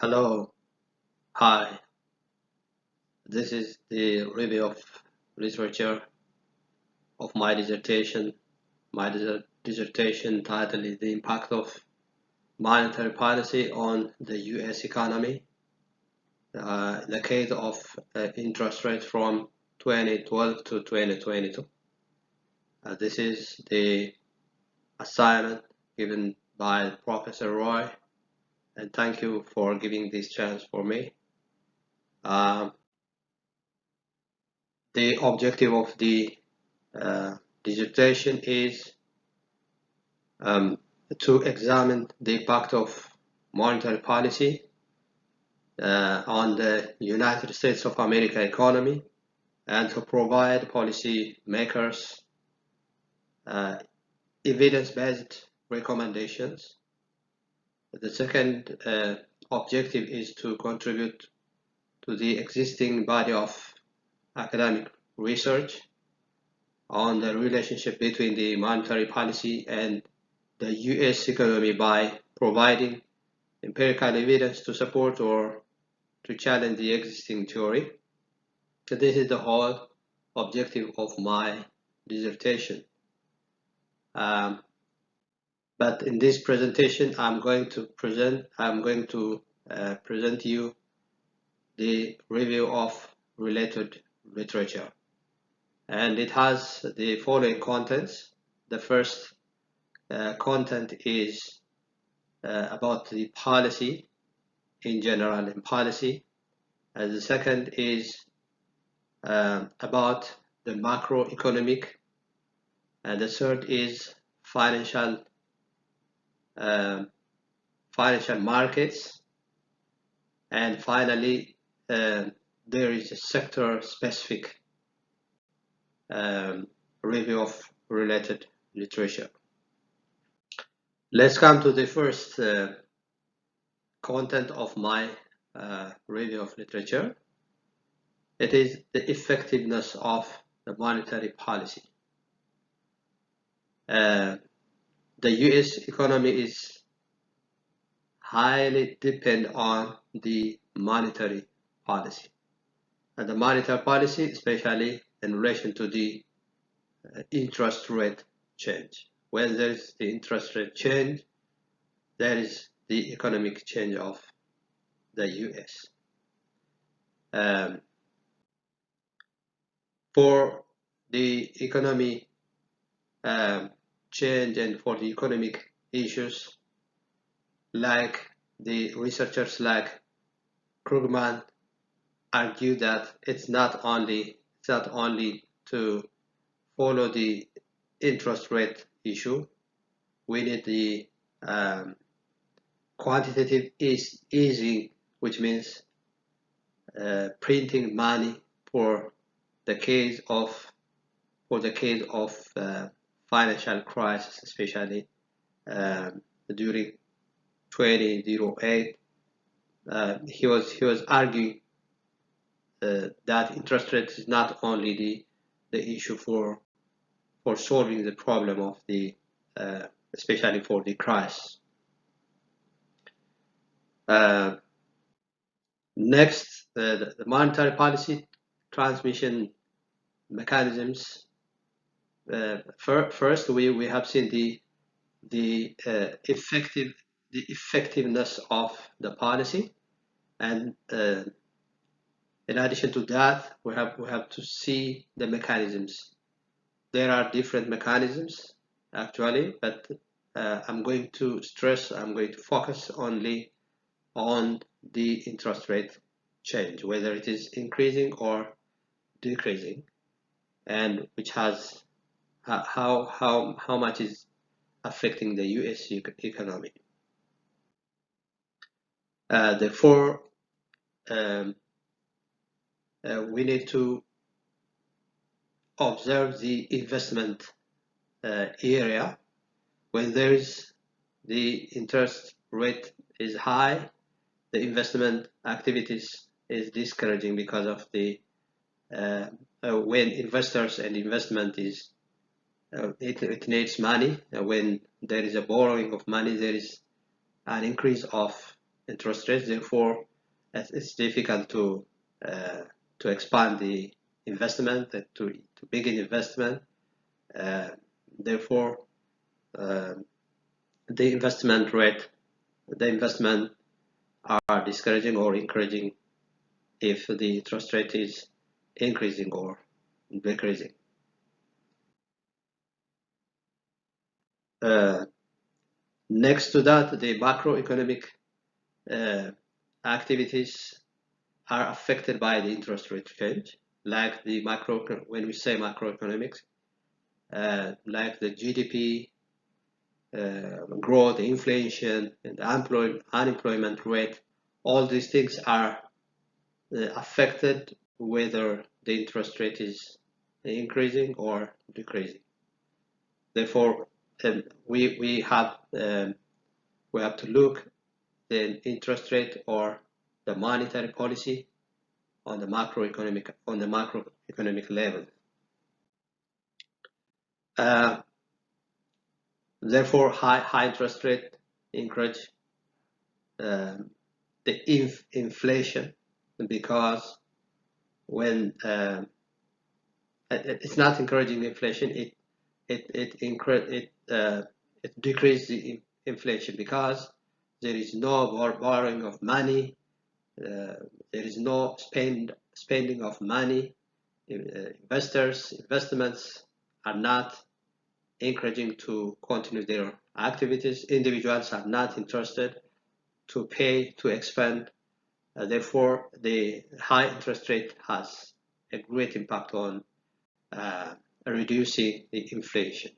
Hello, hi. This is the review of literature of my dissertation. My dissertation title is The Impact of Monetary Policy on the US Economy. In the case of interest rates from 2012 to 2022. This is the assignment given by Professor Roy, and thank you for giving this chance for me. Um, the objective of the dissertation is to examine the impact of monetary policy on the United States of America economy and to provide policy makers evidence-based recommendations. The second objective is to contribute to the existing body of academic research on the relationship between the monetary policy and the US economy by providing empirical evidence to support or to challenge the existing theory. So this is the whole objective of my dissertation. But in this presentation, I'm going to present you the review of related literature, and it has the following contents. The first content is about the policy in general and policy, and the second is about the macroeconomic, and the third is financial markets, and finally there is a sector specific review of related literature. Let's come to the first content of my review of literature. It is the effectiveness of the monetary policy. The US economy is highly dependent on the monetary policy. And the monetary policy, especially in relation to the interest rate change. When there is the interest rate change, there is the economic change of the US. For the economy change and for the economic issues, like the researchers like Krugman argue that it's not only to follow the interest rate issue. We need the quantitative easing, which means printing money for the case of financial crisis, especially during 2008. He was arguing that interest rate is not only the issue for solving the problem of the especially for the crisis. Next, the monetary policy transmission mechanisms. First, we have seen the effectiveness of the policy, and in addition to that, we have to see the mechanisms. There are different mechanisms actually, but I'm going to focus only on the interest rate change, whether it is increasing or decreasing, and which has how much is affecting the US economy. Therefore, we need to observe the investment area. When there is the interest rate is high, the investment activities is discouraging because of the when investors and investment is it needs money. When there is a borrowing of money, there is an increase of interest rates. Therefore, it's difficult to expand the investment, to begin investment. Therefore, the investment are discouraging or encouraging if the interest rate is increasing or decreasing. Next to that, the macroeconomic activities are affected by the interest rate change, like the when we say macroeconomics, like the GDP growth, inflation, and the unemployment rate. All these things are affected whether the interest rate is increasing or decreasing. Therefore, we have to look the interest rate or the monetary policy on the macroeconomic level. Therefore, high interest rate encourage the inflation, because when it's not encouraging inflation, it decreases the inflation, because there is no borrowing of money, there is no spending of money. Investments are not encouraging to continue their activities. Individuals are not interested to pay to expand. Therefore, the high interest rate has a great impact on reducing the inflation.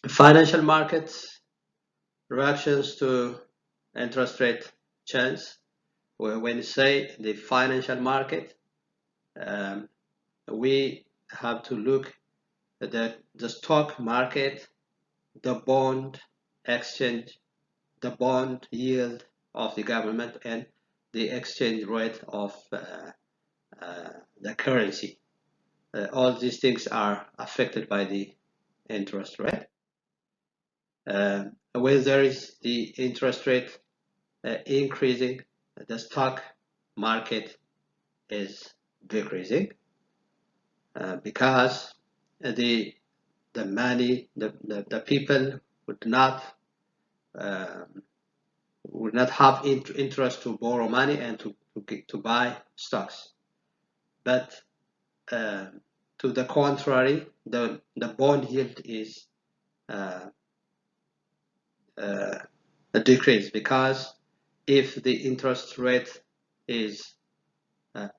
Financial markets reactions to interest rate change. When you say the financial market, we have to look at the stock market, the bond exchange, the bond yield of the government, and the exchange rate of the currency. All these things are affected by the interest rate. When there is the interest rate increasing, the stock market is decreasing, because the people would not have interest to borrow money and to buy stocks. But to the contrary, the bond yield is decreased, because if the interest rate is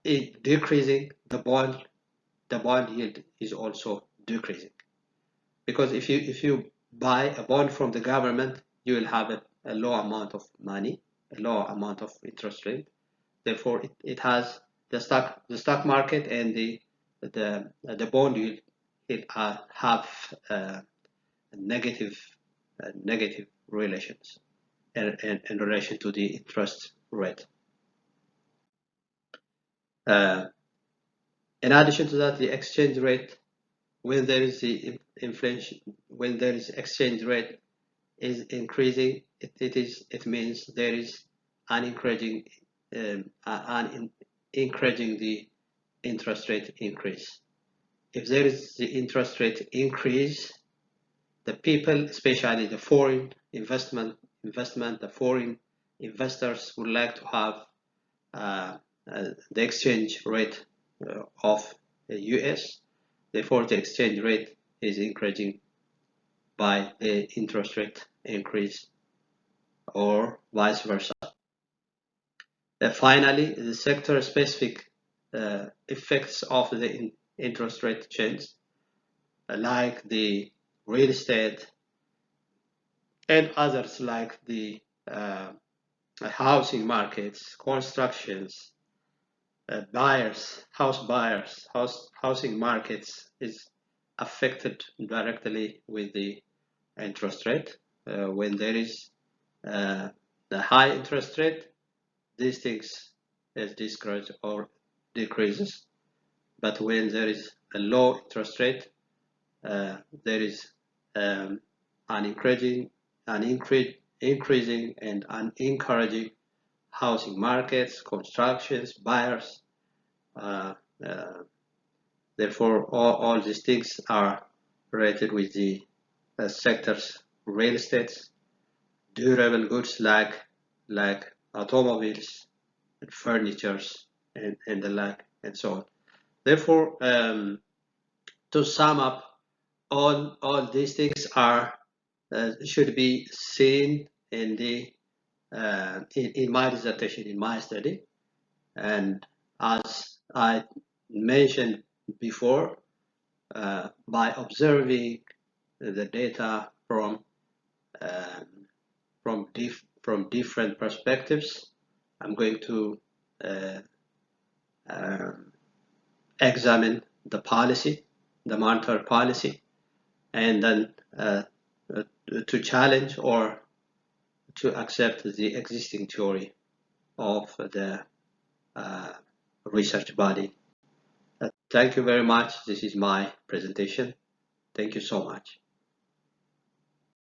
decreasing, the bond yield is also decreasing. Because if you buy a bond from the government, you will have a low amount of money, a low amount of interest rate. Therefore, it has the stock market and the bond yield have negative relations in relation to the interest rate. In addition to that, the exchange rate, when there is the inflation, when there is exchange rate is increasing, it means there is an encouraging the interest rate increase. If there is the interest rate increase, the people, especially the foreign the foreign investors would like to have the exchange rate of the US. Therefore, the exchange rate is increasing by the interest rate increase, or vice versa. Finally, the sector-specific effects of the interest rate change, like the real estate and others, like the housing markets, constructions, housing markets is affected directly with the interest rate. When there is the high interest rate, these things is discouraged or decreases. But when there is a low interest rate, there is an increase increasing and encouraging housing markets, constructions, buyers. Uh, uh, Therefore, all these things are related with the sectors: real estate, durable goods like automobiles and furnitures and the like and so on. Therefore, to sum up, all these things are should be seen in the in my dissertation, in my study. And as I mentioned before, by observing the data um, from different perspectives, I'm going to uh, um, examine the policy, the monetary policy, and then uh, to challenge or to accept the existing theory of the uh, research body. Thank you very much. This is my presentation. Thank you so much.